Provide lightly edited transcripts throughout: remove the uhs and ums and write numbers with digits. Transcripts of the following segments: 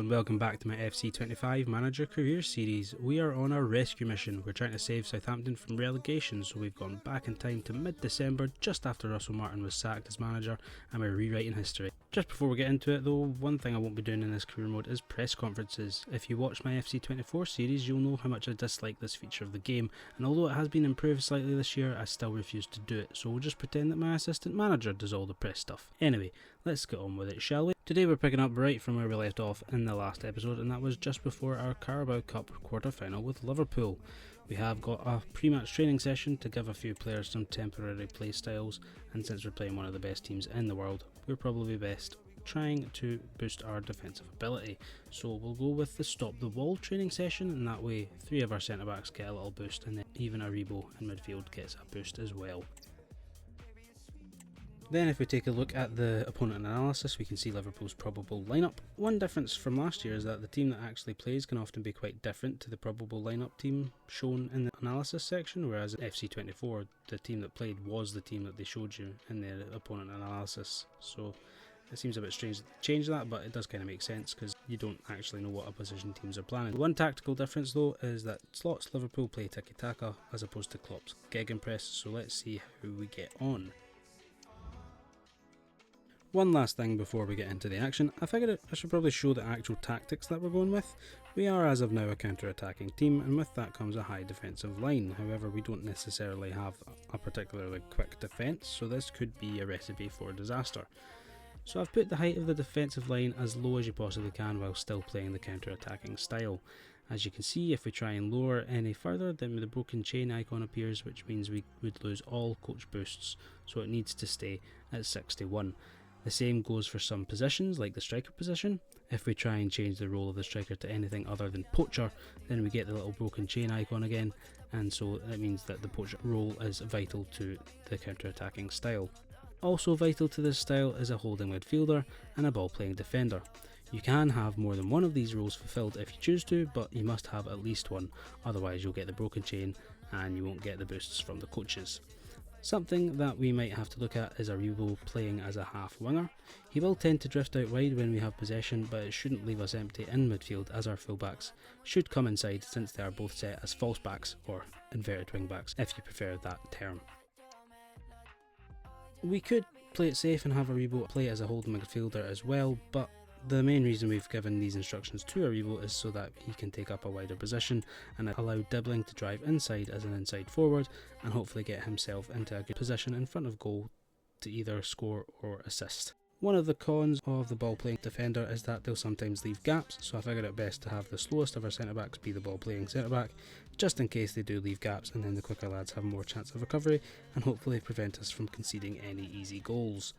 and welcome back to my FC25 Manager Career Series. We are on our rescue mission. We're trying to save Southampton from relegation, so we've gone back in time to mid-December, just after Russell Martin was sacked as manager, and we're rewriting history. Just before we get into it though, one thing I won't be doing in this career mode is press conferences. If you watch my FC24 series, you'll know how much I dislike this feature of the game, and although it has been improved slightly this year, I still refuse to do it, so we'll just pretend that my assistant manager does all the press stuff. Anyway, let's get on with it, shall we? Today we're picking up right from where we left off in the last episode, and that was just before our Carabao Cup quarter-final with Liverpool. We have got a pre-match training session to give a few players some temporary play styles, and since we're playing one of the best teams in the world, we're probably best trying to boost our defensive ability. So we'll go with the stop the wall training session, and that way 3 of our centre backs get a little boost, and then even Aribo in midfield gets a boost as well. Then if we take a look at the opponent analysis, we can see Liverpool's probable lineup. One difference from last year is that the team that actually plays can often be quite different to the probable lineup team shown in the analysis section, whereas in FC24 the team that played was the team that they showed you in the opponent analysis. So it seems a bit strange to change that, but it does kind of make sense because you don't actually know what opposition teams are planning. One tactical difference though is that Slot's Liverpool play tiki-taka as opposed to Klopp's gegenpress, so let's see how we get on. One last thing before we get into the action, I figured I should probably show the actual tactics that we're going with. We are as of now a counter-attacking team, and with that comes a high defensive line. However, we don't necessarily have a particularly quick defence, so this could be a recipe for disaster. So I've put the height of the defensive line as low as you possibly can while still playing the counter-attacking style. As you can see, if we try and lower any further, then the broken chain icon appears, which means we would lose all coach boosts, so it needs to stay at 61. The same goes for some positions, like the striker position. If we try and change the role of the striker to anything other than poacher, then we get the little broken chain icon again, and so that means that the poacher role is vital to the counter-attacking style. Also vital to this style is a holding midfielder and a ball-playing defender. You can have more than one of these roles fulfilled if you choose to, but you must have at least one, otherwise you'll get the broken chain and you won't get the boosts from the coaches. Something that we might have to look at is Aribo playing as a half winger. He will tend to drift out wide when we have possession, but it shouldn't leave us empty in midfield, as our fullbacks should come inside since they are both set as false backs or inverted wing backs, if you prefer that term. We could play it safe and have Aribo play as a holding midfielder as well, but the main reason we've given these instructions to Aribo is so that he can take up a wider position and allow Dibbling to drive inside as an inside forward and hopefully get himself into a good position in front of goal to either score or assist. One of the cons of the ball-playing defender is that they'll sometimes leave gaps, so I figured it best to have the slowest of our centre-backs be the ball-playing centre-back, just in case they do leave gaps, and then the quicker lads have more chance of recovery and hopefully prevent us from conceding any easy goals.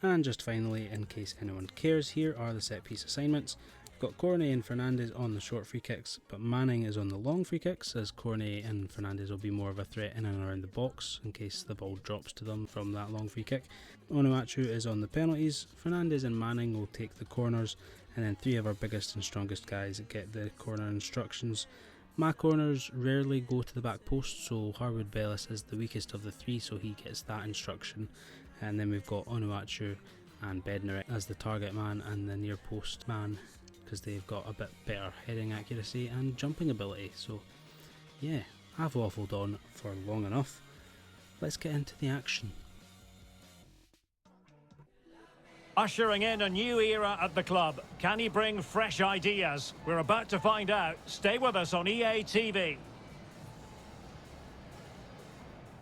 And just finally, in case anyone cares, here are the set piece assignments. We've got Cornet and Fernandes on the short free kicks, but Manning is on the long free kicks, as Cornet and Fernandes will be more of a threat in and around the box in case the ball drops to them from that long free kick. Onuachu is on the penalties, Fernandes and Manning will take the corners, and then 3 of our biggest and strongest guys get the corner instructions. My corners rarely go to the back post, so Harwood Bellis is the weakest of the 3, so he gets that instruction. And then we've got Onuachu and Bednarek as the target man and the near post man, because they've got a bit better heading accuracy and jumping ability. So yeah, I've waffled on for long enough. Let's get into the action. Ushering in a new era at the club. Can he bring fresh ideas? We're about to find out. Stay with us on EA TV.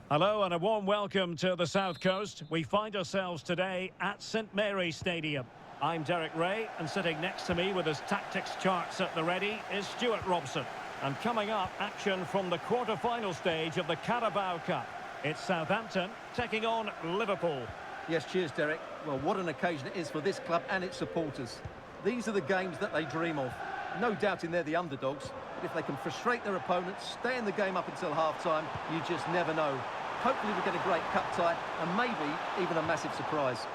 Hello and a warm welcome to the South Coast. We find ourselves today at St Mary's Stadium. I'm Derek Ray, and sitting next to me with his tactics charts at the ready is Stuart Robson. And coming up, action from the quarter-final stage of the Carabao Cup. It's Southampton taking on Liverpool. Yes, cheers, Derek. Well, what an occasion it is for this club and its supporters. These are the games that they dream of. No doubting they're the underdogs, but if they can frustrate their opponents, stay in the game up until half-time, you just never know. Hopefully we get a great cup tie and maybe even a massive surprise.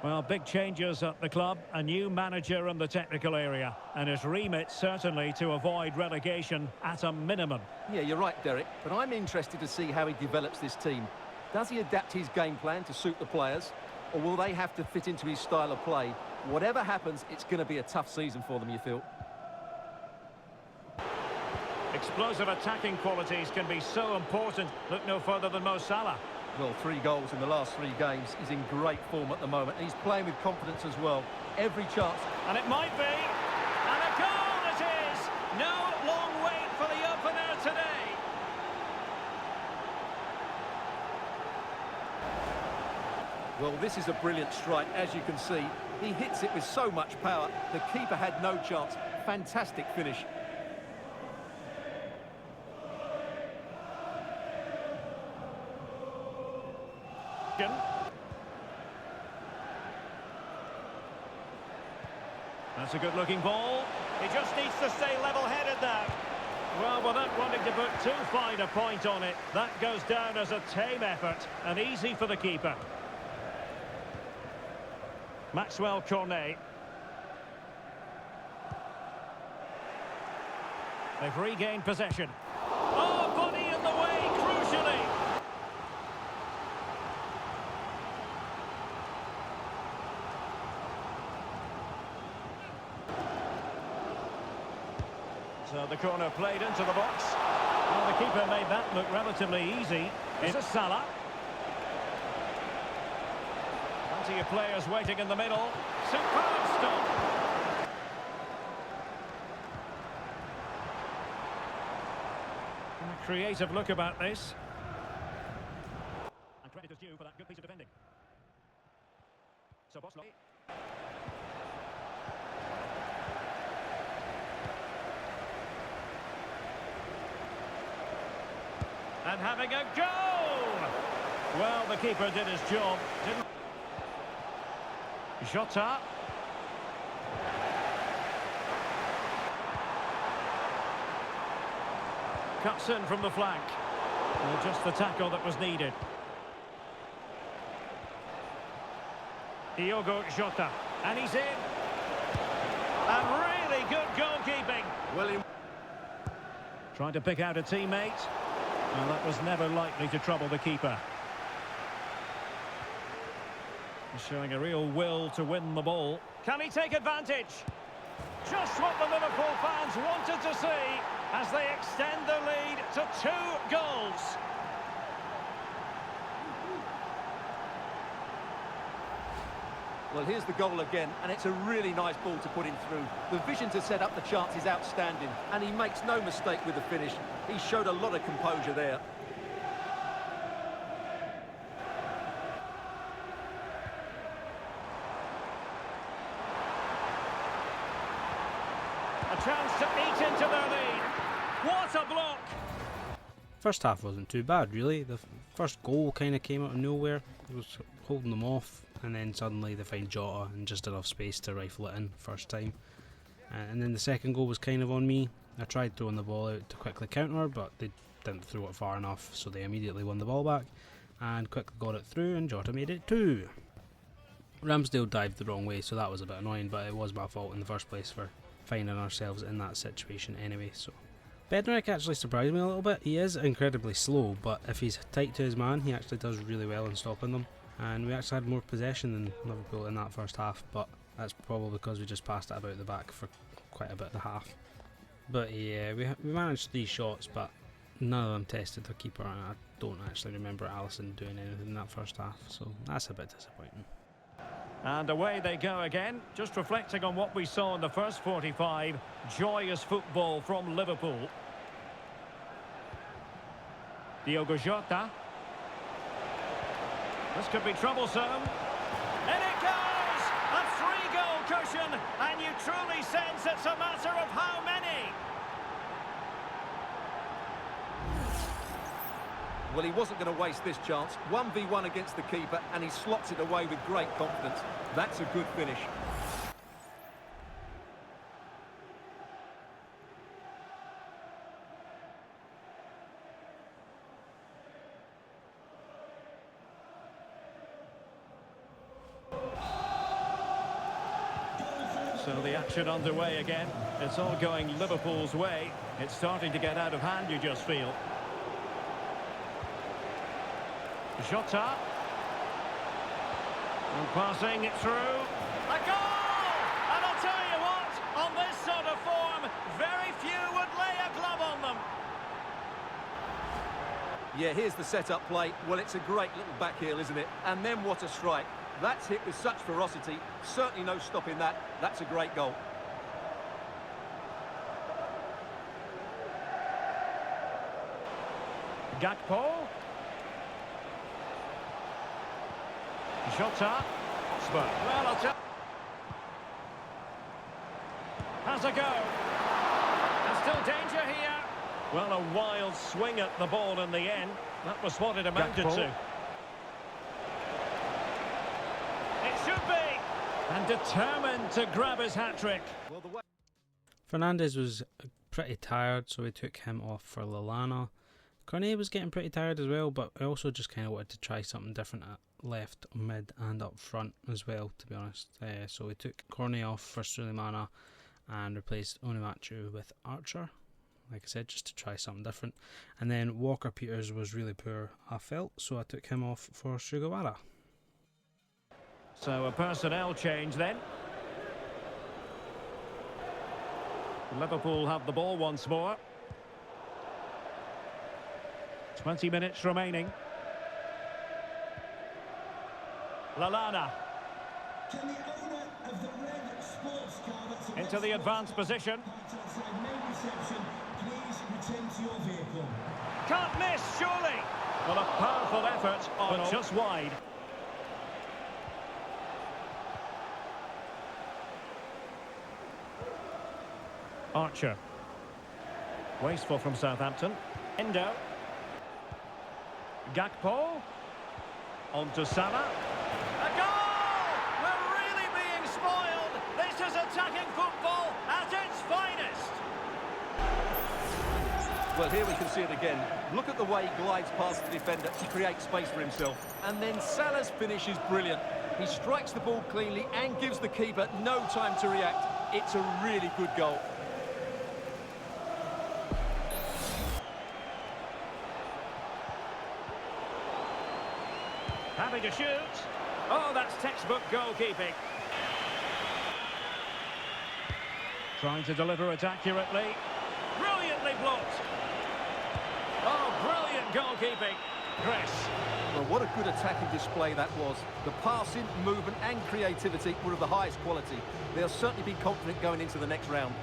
Well, big changes at the club, a new manager in the technical area, and his remit certainly to avoid relegation at a minimum. Yeah, you're right, Derek, but I'm interested to see how he develops this team. Does he adapt his game plan to suit the players? or will they have to fit into his style of play? Whatever happens, it's going to be a tough season for them, you feel. Explosive attacking qualities can be so important. Look no further than Mo Salah. Well, 3 goals in the last 3 games. He's in great form at the moment. He's playing with confidence as well. Every chance. And it might be. And a goal it is! No long wait for the opener today. Well, this is a brilliant strike, as you can see. He hits it with so much power. The keeper had no chance. Fantastic finish. That's a good-looking ball. He just needs to stay level-headed now. Well, without wanting to put too fine a point on it, that goes down as a tame effort and easy for the keeper. Maxwell Cornet. They've regained possession. Oh, body in the way, crucially. So the corner played into the box. Well, the keeper made that look relatively easy. This is Salah. Plenty of players waiting in the middle. Superb stop. A creative look about this. And credit is due for that good piece of defending. So Boslo. And having a goal! Well, the keeper did his job. Jota. Cuts in from the flank. Well, just the tackle that was needed. Diogo Jota. And he's in. And really good goalkeeping. William. Trying to pick out a teammate. Well, that was never likely to trouble the keeper. He's showing a real will to win the ball. Can he take advantage? Just what the Liverpool fans wanted to see as they extend the lead to 2 goals. Well, here's the goal again, and it's a really nice ball to put him through. The vision to set up the chance is outstanding, and he makes no mistake with the finish. He showed a lot of composure there. A chance to eat into their lead. What a block! First half wasn't too bad, really. The first goal kind of came out of nowhere. It was holding them off, and then suddenly they find Jota and just enough space to rifle it in first time. And then the second goal was kind of on me. I tried throwing the ball out to quickly counter, but they didn't throw it far enough, so they immediately won the ball back and quickly got it through, and Jota made it 2. Ramsdale dived the wrong way, so that was a bit annoying, but it was my fault in the first place for finding ourselves in that situation anyway. So Bednarik actually surprised me a little bit. He is incredibly slow, but if he's tight to his man, he actually does really well in stopping them. And we actually had more possession than Liverpool in that first half, but that's probably because we just passed it about the back for quite a bit of the half. But yeah, we managed 3 shots, but none of them tested the keeper, and I don't actually remember Alisson doing anything in that first half, so that's a bit disappointing. And away they go again, just reflecting on what we saw in the first 45. Joyous football from Liverpool. Diogo Jota. This could be troublesome. And it goes! A 3-goal cushion, and you truly sense it's a matter of how many. Well, he wasn't going to waste this chance. 1v1 against the keeper, and he slots it away with great confidence. That's a good finish. So the action underway again. It's all going Liverpool's way. It's starting to get out of hand, you just feel. Jota. And passing it through. A goal! And I'll tell you what, on this sort of form, very few would lay a glove on them. Yeah, here's the set-up play. Well, it's a great little back heel, isn't it? And then what a strike. That's hit with such ferocity. Certainly no stopping that. That's a great goal. Gakpo. Jota. Well, I'll tell. Has a go. And still danger here. Well, a wild swing at the ball in the end. That was what it amounted to. It should be. And determined to grab his hat-trick. Well, Fernandes was pretty tired, so we took him off for Lallana. Cornet was getting pretty tired as well, but I also just kind of wanted to try something different at left, mid and up front as well, to be honest. So we took Cornet off for Sulemana and replaced Onimachu with Archer, like I said, just to try something different. And then Walker Peters was really poor, I felt, so I took him off for Sugawara. So a personnel change then. Liverpool have the ball once more. 20 minutes remaining. Lallana. Into the advanced position. Can't miss, surely. Well, a powerful effort, but just wide. Archer. Wasteful from Southampton. Endo. Gakpo. On to Salah. A goal! We're really being spoiled. This is attacking football at its finest. Well, here we can see it again. Look at the way he glides past the defender to create space for himself. And then Salah's finish is brilliant. He strikes the ball cleanly and gives the keeper no time to react. It's a really good goal. Having to shoot. Oh, that's textbook goalkeeping. Trying to deliver it accurately. Brilliantly blocked. Oh, brilliant goalkeeping. Chris. Well, what a good attacking display that was. The passing, movement and creativity were of the highest quality. They'll certainly be confident going into the next round.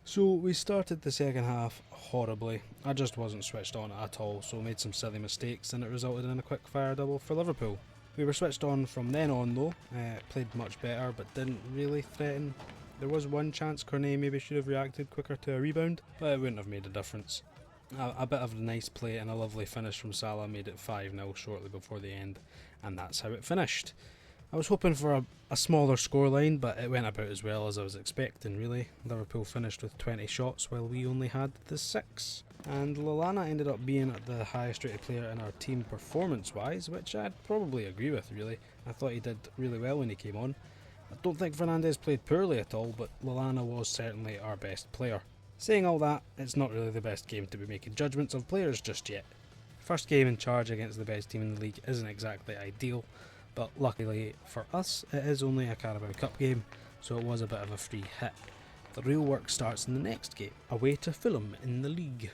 So we started the second half horribly. I just wasn't switched on at all, so made some silly mistakes and it resulted in a quick fire double for Liverpool. We were switched on from then on though, played much better but didn't really threaten. There was one chance Cornet maybe should have reacted quicker to a rebound, but it wouldn't have made a difference. A bit of a nice play and a lovely finish from Salah made it 5-0 shortly before the end, and that's how it finished. I was hoping for a smaller scoreline, but it went about as well as I was expecting really. Liverpool finished with 20 shots while we only had the 6. And Lallana ended up being the highest rated player in our team performance wise, which I'd probably agree with really. I thought he did really well when he came on. I don't think Fernandes played poorly at all, but Lallana was certainly our best player. Saying all that, it's not really the best game to be making judgments of players just yet. First game in charge against the best team in the league isn't exactly ideal, but luckily for us it is only a Carabao Cup game, so it was a bit of a free hit. The real work starts in the next game, away to Fulham in the league.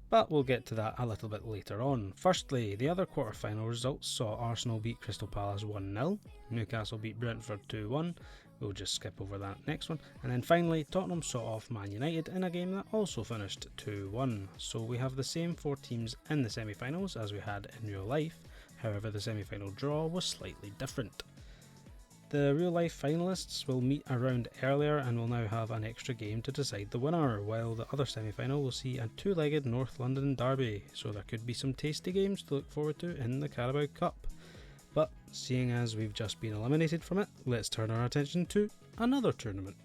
But we'll get to that a little bit later on. Firstly, the other quarter-final results saw Arsenal beat Crystal Palace 1-0, Newcastle beat Brentford 2-1, we'll just skip over that next one, and then finally Tottenham saw off Man United in a game that also finished 2-1. So we have the same 4 teams in the semi-finals as we had in real life, however the semi-final draw was slightly different. The real life finalists will meet a round earlier and will now have an extra game to decide the winner, while the other semi-final will see a 2-legged North London derby, so there could be some tasty games to look forward to in the Carabao Cup. But seeing as we've just been eliminated from it, let's turn our attention to another tournament.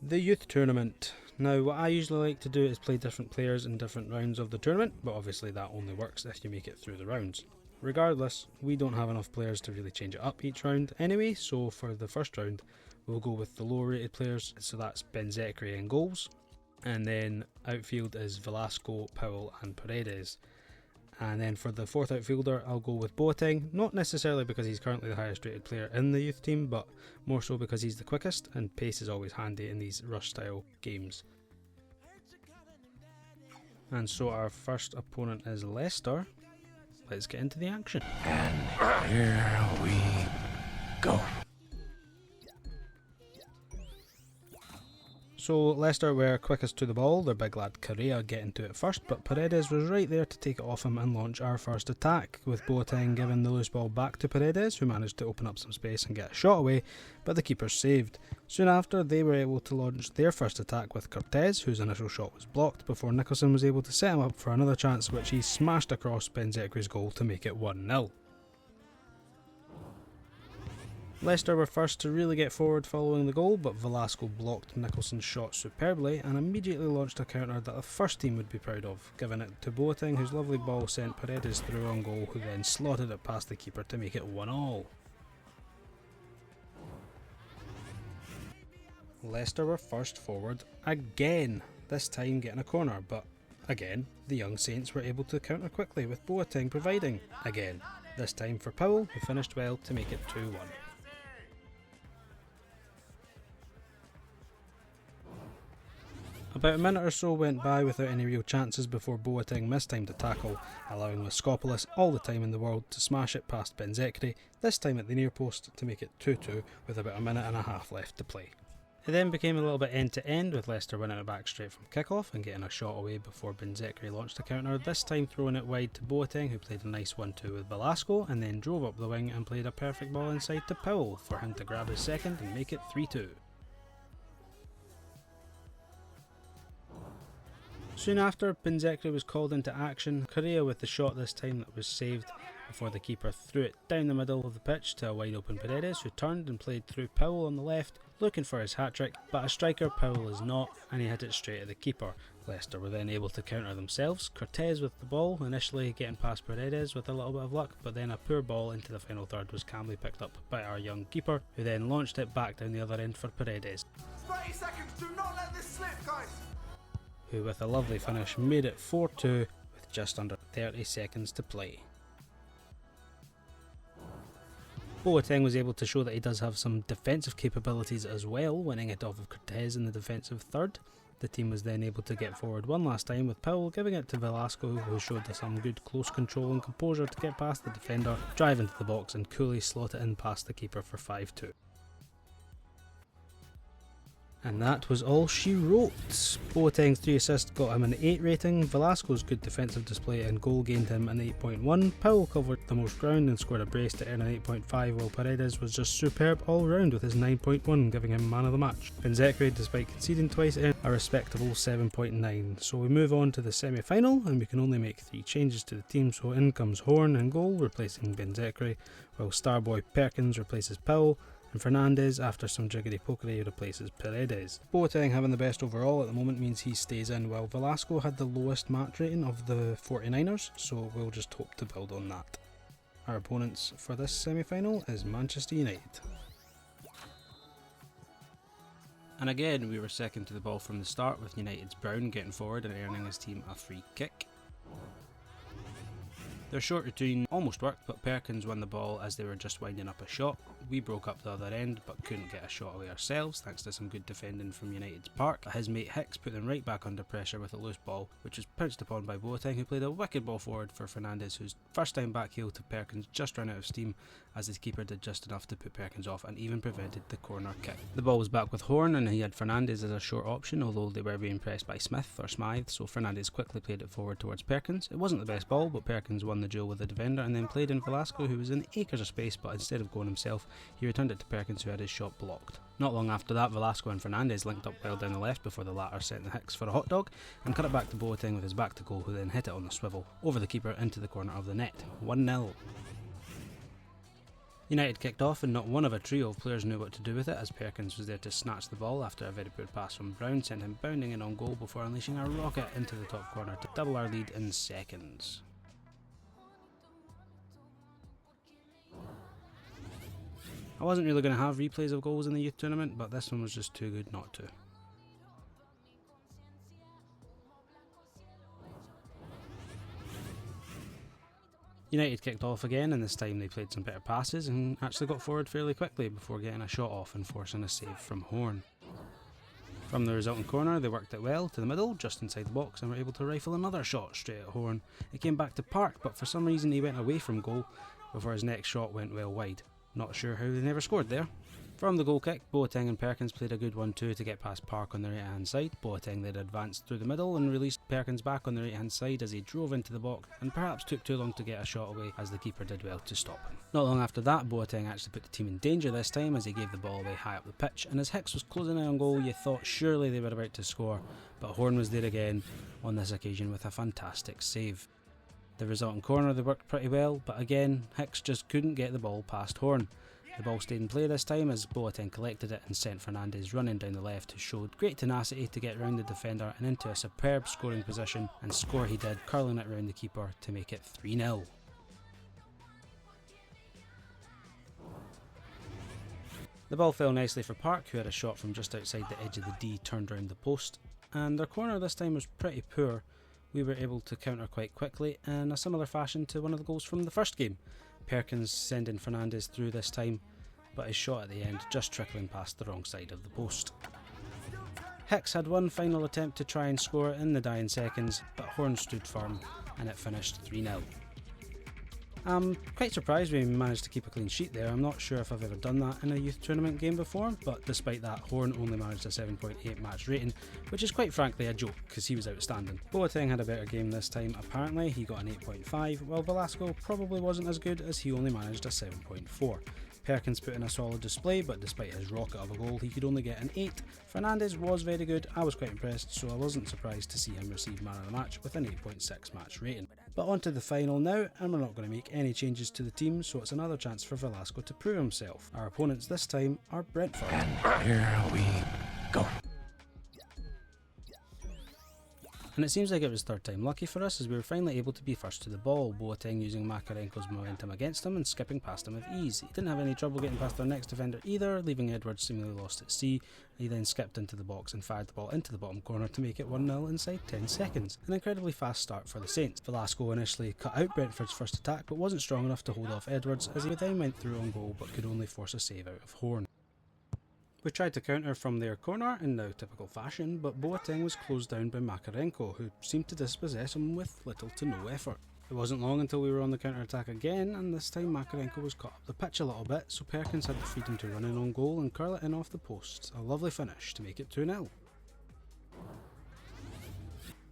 The Youth Tournament. Now what I usually like to do is play different players in different rounds of the tournament, but obviously that only works if you make it through the rounds. Regardless, we don't have enough players to really change it up each round anyway, so for the first round we'll go with the lower rated players, so that's Benzekri in goals, and then outfield is Velasco, Powell and Paredes. And then for the fourth outfielder, I'll go with Boateng, not necessarily because he's currently the highest rated player in the youth team, but more so because he's the quickest, and pace is always handy in these rush style games. And so our first opponent is Leicester. Let's get into the action. And here we go. So Leicester were quickest to the ball, their big lad Correa getting to it first, but Paredes was right there to take it off him and launch our first attack, with Boateng giving the loose ball back to Paredes, who managed to open up some space and get a shot away, but the keeper saved. Soon after, they were able to launch their first attack with Cortez, whose initial shot was blocked, before Nicholson was able to set him up for another chance, which he smashed across Benzekri's goal to make it 1-0. Leicester were first to really get forward following the goal, but Velasco blocked Nicholson's shot superbly and immediately launched a counter that the first team would be proud of, giving it to Boateng, whose lovely ball sent Paredes through on goal, who then slotted it past the keeper to make it 1-1. Leicester were first forward again, this time getting a corner, but again, the young Saints were able to counter quickly, with Boateng providing again, this time for Powell, who finished well to make it 2-1. About a minute or so went by without any real chances before Boateng mistimed a tackle, allowing Moskopoulos all the time in the world to smash it past Benzekri, this time at the near post to make it 2-2 with about a minute and a half left to play. It then became a little bit end to end, with Leicester winning it back straight from kick-off and getting a shot away before Benzekri launched a counter, this time throwing it wide to Boateng, who played a nice 1-2 with Velasco and then drove up the wing and played a perfect ball inside to Powell for him to grab his second and make it 3-2. Soon after, Benzekri was called into action, Correa with the shot this time that was saved before the keeper threw it down the middle of the pitch to a wide open Paredes, who turned and played through Powell on the left, looking for his hat-trick, but a striker Powell is not, and he hit it straight at the keeper. Leicester were then able to counter themselves, Cortez with the ball, initially getting past Paredes with a little bit of luck, but then a poor ball into the final third was calmly picked up by our young keeper, who then launched it back down the other end for Paredes. 30 seconds, do not let this slip, guys! Who with a lovely finish made it 4-2 with just under 30 seconds to play. Boateng was able to show that he does have some defensive capabilities as well, winning it off of Cortez in the defensive third. The team was then able to get forward one last time, with Powell giving it to Velasco, who showed some good close control and composure to get past the defender, drive into the box and coolly slot it in past the keeper for 5-2. And that was all she wrote. Boateng's 3 assists got him an 8 rating, Velasco's good defensive display and goal gained him an 8.1, Powell covered the most ground and scored a brace to earn an 8.5, while Paredes was just superb all round with his 9.1, giving him man of the match. Benzekri, despite conceding twice, earned a respectable 7.9. So we move on to the semi-final, and we can only make 3 changes to the team, so in comes Horn in goal, replacing Benzekri, while Starboy Perkins replaces Powell, and Fernandes, after some jiggery-pokery, replaces Paredes. Boateng having the best overall at the moment means he stays in, while Velasco had the lowest match rating of the 49ers, so we'll just hope to build on that. Our opponents for this semi-final is Manchester United. And again, we were second to the ball from the start, with United's Brown getting forward and earning his team a free kick. Their short routine almost worked, but Perkins won the ball as they were just winding up a shot. We broke up the other end but couldn't get a shot away ourselves thanks to some good defending from United's part. His mate Hicks put them right back under pressure with a loose ball, which was pounced upon by Boateng, who played a wicked ball forward for Fernandes, whose first time back heel to Perkins just ran out of steam, as his keeper did just enough to put Perkins off and even prevented the corner kick. The ball was back with Horn and he had Fernandes as a short option, although they were being pressed by Smith or Smythe, so Fernandes quickly played it forward towards Perkins. It wasn't the best ball, but Perkins won the duel with the defender and then played in Velasco, who was in acres of space, but instead of going himself, he returned it to Perkins, who had his shot blocked. Not long after that, Velasco and Fernandes linked up well down the left before the latter sent the Hicks for a hot dog and cut it back to Boateng with his back to goal, who then hit it on the swivel over the keeper into the corner of the net. 1-0. United kicked off and not one of a trio of players knew what to do with it, as Perkins was there to snatch the ball after a very poor pass from Brown sent him bounding in on goal before unleashing a rocket into the top corner to double our lead in seconds. I wasn't really going to have replays of goals in the youth tournament, but this one was just too good not to. United kicked off again, and this time they played some better passes and actually got forward fairly quickly before getting a shot off and forcing a save from Horn. From the resulting corner, they worked it well to the middle, just inside the box, and were able to rifle another shot straight at Horn. It came back to Park, but for some reason he went away from goal before his next shot went well wide. Not sure how they never scored there. From the goal kick, Boateng and Perkins played a good 1-2 to get past Park on the right hand side. Boateng then advanced through the middle and released Perkins back on the right hand side as he drove into the box and perhaps took too long to get a shot away, as the keeper did well to stop him. Not long after that, Boateng actually put the team in danger this time as he gave the ball away high up the pitch, and as Hicks was closing in on goal you thought surely they were about to score, but Horn was there again on this occasion with a fantastic save. The resulting corner they worked pretty well, but again Hicks just couldn't get the ball past Horn. The ball stayed in play this time as Boateng collected it and sent Fernandes running down the left, who showed great tenacity to get round the defender and into a superb scoring position, and score he did, curling it round the keeper to make it 3-0. The ball fell nicely for Park, who had a shot from just outside the edge of the D turned round the post, and their corner this time was pretty poor. We were able to counter quite quickly in a similar fashion to one of the goals from the first game. Perkins sending Fernandes through this time, but his shot at the end just trickling past the wrong side of the post. Hicks had one final attempt to try and score in the dying seconds, but Horn stood firm and it finished 3-0. I'm quite surprised we managed to keep a clean sheet there. I'm not sure if I've ever done that in a youth tournament game before, but despite that, Horn only managed a 7.8 match rating, which is quite frankly a joke because he was outstanding. Boateng had a better game this time apparently, he got an 8.5, while Velasco probably wasn't as good as he only managed a 7.4. Perkins put in a solid display, but despite his rocket of a goal he could only get an 8. Fernandes was very good, I was quite impressed, so I wasn't surprised to see him receive man of the match with an 8.6 match rating. But on to the final now, and we're not going to make any changes to the team, so it's another chance for Velasco to prove himself. Our opponents this time are Brentford. And here we go. And it seems like it was third time lucky for us as we were finally able to be first to the ball, Boateng using Makarenko's momentum against him and skipping past him with ease. He didn't have any trouble getting past our next defender either, leaving Edwards seemingly lost at sea. He then skipped into the box and fired the ball into the bottom corner to make it 1-0 inside 10 seconds. An incredibly fast start for the Saints. Velasco initially cut out Brentford's first attack but wasn't strong enough to hold off Edwards as he then went through on goal but could only force a save out of Horn. We tried to counter from their corner in now typical fashion, but Boateng was closed down by Makarenko, who seemed to dispossess him with little to no effort. It wasn't long until we were on the counter-attack again, and this time Makarenko was caught up the pitch a little bit, so Perkins had the freedom to run in on goal and curl it in off the post. A lovely finish to make it 2-0.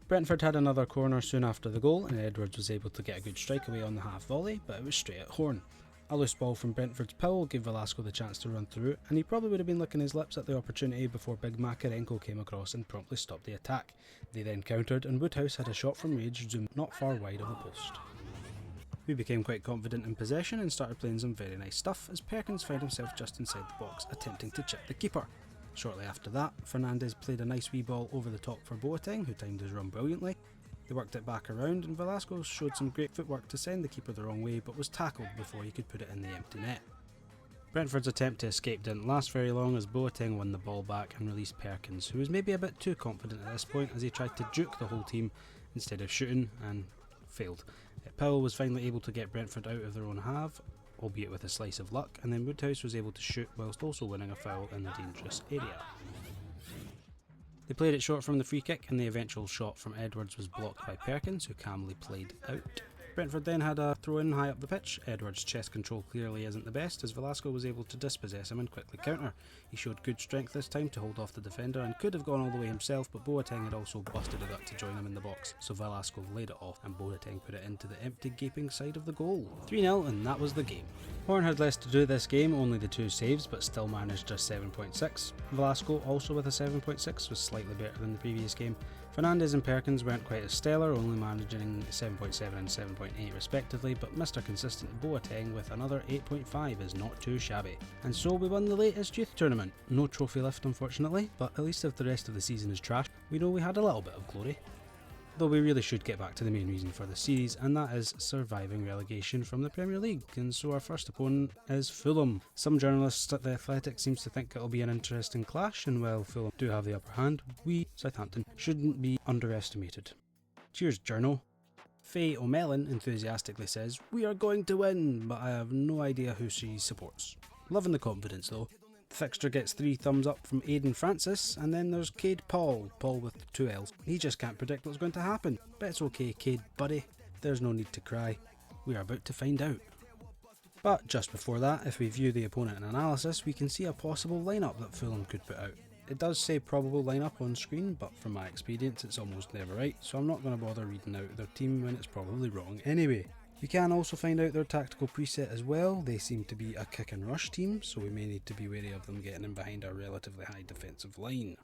Brentford had another corner soon after the goal, and Edwards was able to get a good strike away on the half volley, but it was straight at Horn. A loose ball from Brentford's Powell gave Velasco the chance to run through, and he probably would have been licking his lips at the opportunity before big Makarenko came across and promptly stopped the attack. They then countered, and Woodhouse had a shot from range zoomed not far wide of the post. We became quite confident in possession and started playing some very nice stuff as Perkins found himself just inside the box attempting to chip the keeper. Shortly after that, Fernandes played a nice wee ball over the top for Boateng, who timed his run brilliantly. They worked it back around and Velasco showed some great footwork to send the keeper the wrong way but was tackled before he could put it in the empty net. Brentford's attempt to escape didn't last very long as Boateng won the ball back and released Perkins, who was maybe a bit too confident at this point as he tried to juke the whole team instead of shooting and failed. Powell was finally able to get Brentford out of their own half, albeit with a slice of luck, and then Woodhouse was able to shoot whilst also winning a foul in the dangerous area. They played it short from the free kick and the eventual shot from Edwards was blocked by Perkins, who calmly played out. Brentford then had a throw in high up the pitch. Edwards' chest control clearly isn't the best as Velasco was able to dispossess him and quickly counter. He showed good strength this time to hold off the defender and could have gone all the way himself, but Boateng had also busted it up to join him in the box, so Velasco laid it off and Boateng put it into the empty gaping side of the goal. 3-0 and that was the game. Horn had less to do this game, only the 2 saves, but still managed a 7.6. Velasco, also with a 7.6, was slightly better than the previous game. Fernandes and Perkins weren't quite as stellar, only managing 7.7 and 7.8 respectively, but Mr. Consistent Boateng with another 8.5 is not too shabby. And so we won the latest youth tournament. No trophy left unfortunately, but at least if the rest of the season is trash, we know we had a little bit of glory. Though we really should get back to the main reason for the series, and that is surviving relegation from the Premier League, and so our first opponent is Fulham. Some journalists at The Athletic seems to think it'll be an interesting clash, and while Fulham do have the upper hand, we, Southampton, shouldn't be underestimated. Cheers, journal. Faye O'Melon enthusiastically says, "We are going to win," but I have no idea who she supports. Loving the confidence though. The fixture gets 3 thumbs up from Aidan Francis, and then there's Cade Paul with 2 L's. He just can't predict what's going to happen. But it's okay, Cade buddy, there's no need to cry. We are about to find out. But just before that, if we view the opponent in analysis, we can see a possible lineup that Fulham could put out. It does say probable lineup on screen, but from my experience it's almost never right, so I'm not going to bother reading out their team when it's probably wrong anyway. We can also find out their tactical preset as well. They seem to be a kick and rush team, so we may need to be wary of them getting in behind our relatively high defensive line.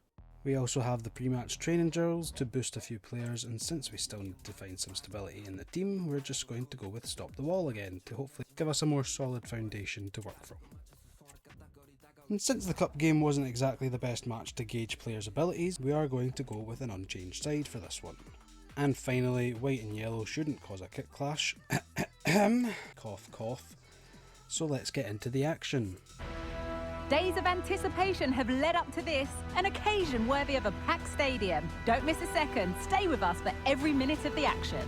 We also have the pre-match training drills to boost a few players, and since we still need to find some stability in the team, we're just going to go with stop the wall again to hopefully give us a more solid foundation to work from. And since the cup game wasn't exactly the best match to gauge players' abilities, we are going to go with an unchanged side for this one. And finally, white and yellow shouldn't cause a kick clash. Cough cough. So let's get into the action. Days of anticipation have led up to this, an occasion worthy of a packed stadium. Don't miss a second, stay with us for every minute of the action.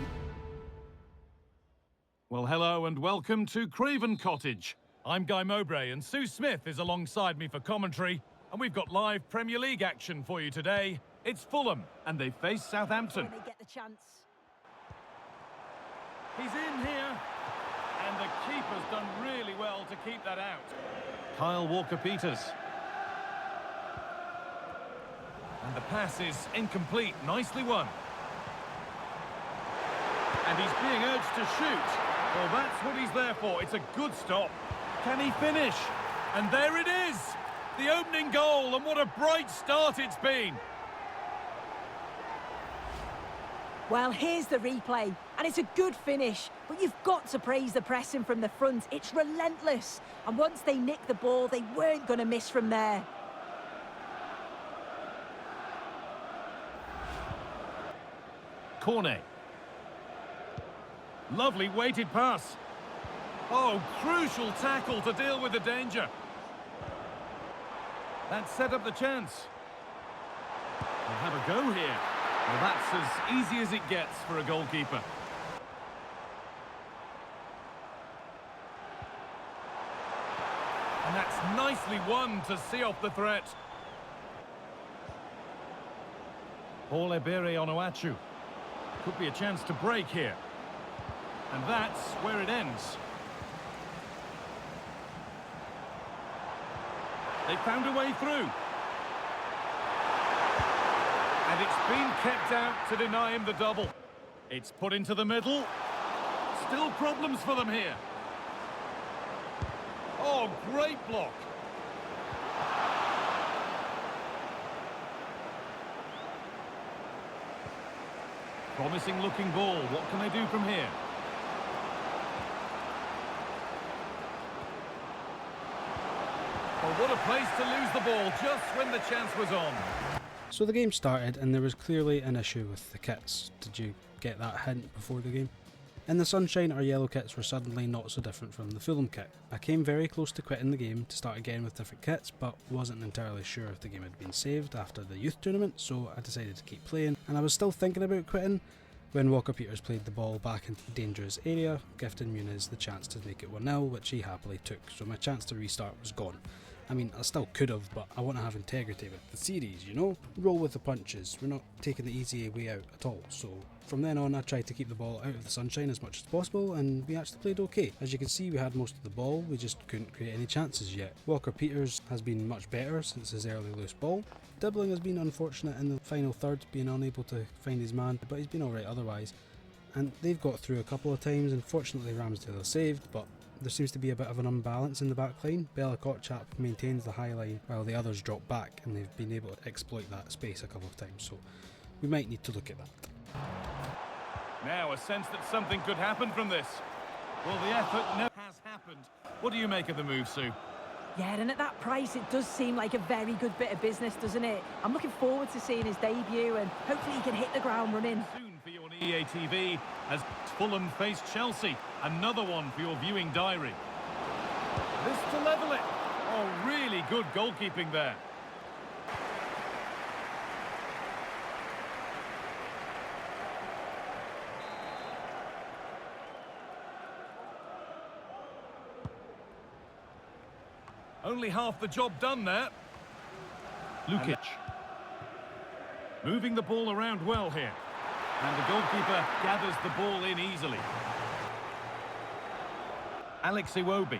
Well, hello and welcome to Craven Cottage. I'm Guy Mowbray and Sue Smith is alongside me for commentary, and we've got live Premier League action for you today. It's Fulham and they face Southampton. When they get the chance. He's in here, and the keeper's done really well to keep that out. Kyle Walker-Peters. And the pass is incomplete, nicely won. And he's being urged to shoot. Well, that's what he's there for. It's a good stop. Can he finish? And there it is! The opening goal, and what a bright start it's been! Well, here's the replay, and it's a good finish, but you've got to praise the pressing from the front. It's relentless, and once they nicked the ball, they weren't going to miss from there. Cornet. Lovely weighted pass. Oh, crucial tackle to deal with the danger. That set up the chance. We'll have a go here. Well, that's as easy as it gets for a goalkeeper. And that's nicely won to see off the threat. Paul Ebere-Onuachu. Could be a chance to break here. And that's where it ends. They found a way through. And it's been kept out to deny him the double. It's put into the middle. Still problems for them here. Oh, great block. Promising looking ball. What can they do from here? Well, what a place to lose the ball just when the chance was on. So the game started and there was clearly an issue with the kits. Did you get that hint before the game? In the sunshine, our yellow kits were suddenly not so different from the Fulham kit. I came very close to quitting the game to start again with different kits, but wasn't entirely sure if the game had been saved after the youth tournament, so I decided to keep playing, and I was still thinking about quitting when Walker-Peters played the ball back into the dangerous area, gifting Muniz the chance to make it 1-0, which he happily took, so my chance to restart was gone. I mean, I still could have, but I want to have integrity with the series, you know? Roll with the punches. We're not taking the easy way out at all. So from then on, I tried to keep the ball out of the sunshine as much as possible, and we actually played okay. As you can see, we had most of the ball, we just couldn't create any chances yet. Walker-Peters has been much better since his early loose ball. Dibbling has been unfortunate in the final third, being unable to find his man, but he's been alright otherwise. And they've got through a couple of times, and fortunately Ramsdale has saved, but there seems to be a bit of an unbalance in the back line. Bella Kotchap maintains the high line while the others drop back, and they've been able to exploit that space a couple of times, so we might need to look at that. Now a sense that something could happen from this. Well, the effort never has happened. What do you make of the move, Sue? Yeah, and at that price, it does seem like a very good bit of business, doesn't it? I'm looking forward to seeing his debut, and hopefully he can hit the ground running. Soon for you on EA TV as Fulham face Chelsea. Another one for your viewing diary. This to level it. Oh, really good goalkeeping there. Only half the job done there. Lukic. Moving the ball around well here. And the goalkeeper gathers the ball in easily. Alex Iwobi.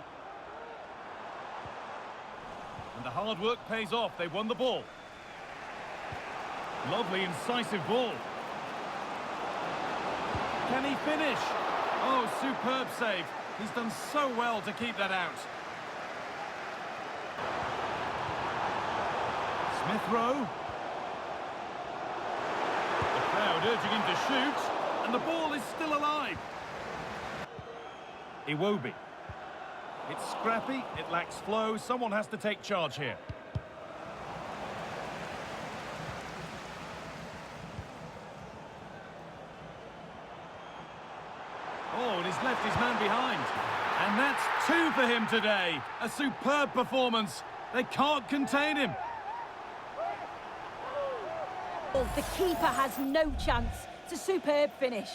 And the hard work pays off. They won the ball. Lovely, incisive ball. Can he finish? Oh, superb save. He's done so well to keep that out. Smith Rowe. The crowd urging him to shoot, and the ball is still alive. Iwobi. It's scrappy, it lacks flow, someone has to take charge here. Oh, and he's left his man behind. And that's 2 for him today. A superb performance. They can't contain him. The keeper has no chance. It's a superb finish.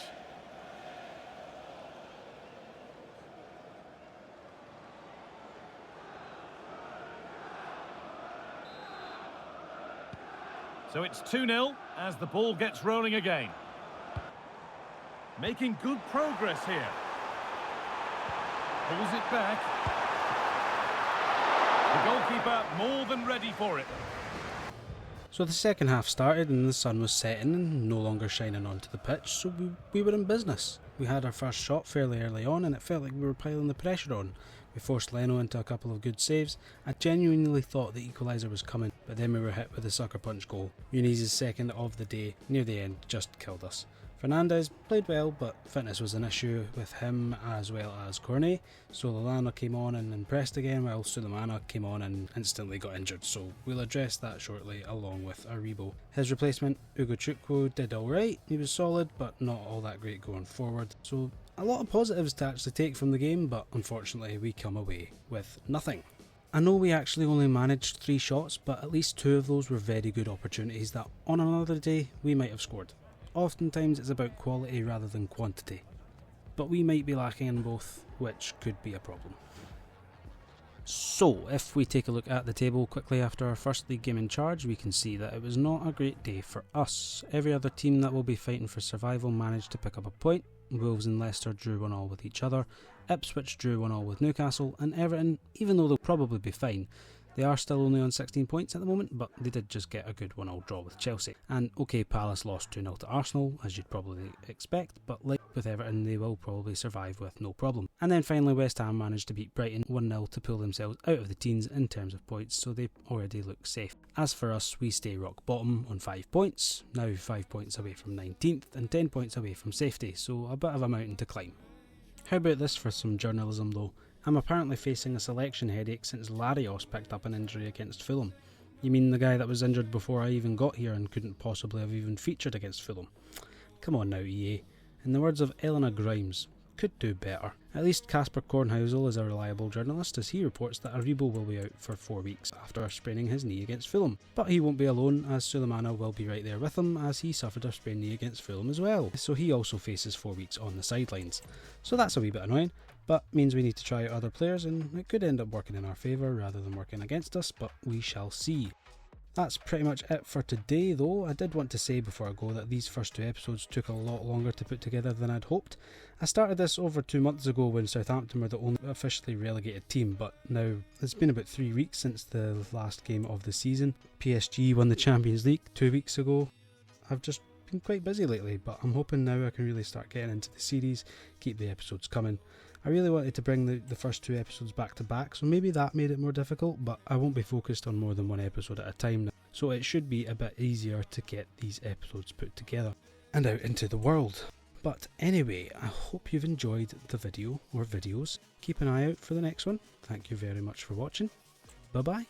So it's 2-0 as the ball gets rolling again. Making good progress here. Pulls it back. The goalkeeper more than ready for it. So the second half started and the sun was setting and no longer shining onto the pitch, so we were in business. We had our first shot fairly early on and it felt like we were piling the pressure on. We forced Leno into a couple of good saves. I genuinely thought the equaliser was coming, but then we were hit with a sucker punch goal. Muniz' second of the day, near the end, just killed us. Fernandes played well, but fitness was an issue with him as well as Cornet, so Lallana came on and impressed again, while Sulemana came on and instantly got injured, so we'll address that shortly along with Aribo. His replacement, Ugochukwu, did alright. He was solid, but not all that great going forward, so a lot of positives to actually take from the game, but unfortunately we come away with nothing. I know we actually only managed 3 shots, but at least 2 of those were very good opportunities that on another day we might have scored. Oftentimes it's about quality rather than quantity, but we might be lacking in both, which could be a problem. So, if we take a look at the table quickly after our first league game in charge, we can see that it was not a great day for us. Every other team that will be fighting for survival managed to pick up a point. Wolves and Leicester drew 1-1 with each other, Ipswich drew 1-1 with Newcastle, and Everton, even though they'll probably be fine, they are still only on 16 points at the moment, but they did just get a good 1-1 draw with Chelsea. And OK, Palace lost 2-0 to Arsenal, as you'd probably expect, but like with Everton, they will probably survive with no problem. And then finally, West Ham managed to beat Brighton 1-0 to pull themselves out of the teens in terms of points, so they already look safe. As for us, we stay rock bottom on 5 points, now 5 points away from 19th and 10 points away from safety, so a bit of a mountain to climb. How about this for some journalism though? I'm apparently facing a selection headache since Larios picked up an injury against Fulham. You mean the guy that was injured before I even got here and couldn't possibly have even featured against Fulham? Come on now, EA. In the words of Eleanor Grimes, could do better. At least Casper Kornhausel is a reliable journalist, as he reports that Aribo will be out for 4 weeks after spraining his knee against Fulham. But he won't be alone, as Sulemana will be right there with him, as he suffered a sprained knee against Fulham as well. So he also faces 4 weeks on the sidelines. So that's a wee bit annoying, but means we need to try out other players, and it could end up working in our favour rather than working against us, but we shall see. That's pretty much it for today though. I did want to say before I go that these first 2 episodes took a lot longer to put together than I'd hoped. I started this over 2 months ago when Southampton were the only officially relegated team, but now it's been about 3 weeks since the last game of the season. PSG won the Champions League 2 weeks ago. I've just been quite busy lately, but I'm hoping now I can really start getting into the series, keep the episodes coming. I really wanted to bring the first 2 episodes back to back, so maybe that made it more difficult, but I won't be focused on more than 1 episode at a time now, so it should be a bit easier to get these episodes put together and out into the world. But anyway, I hope you've enjoyed the video or videos. Keep an eye out for the next one. Thank you very much for watching. Bye bye.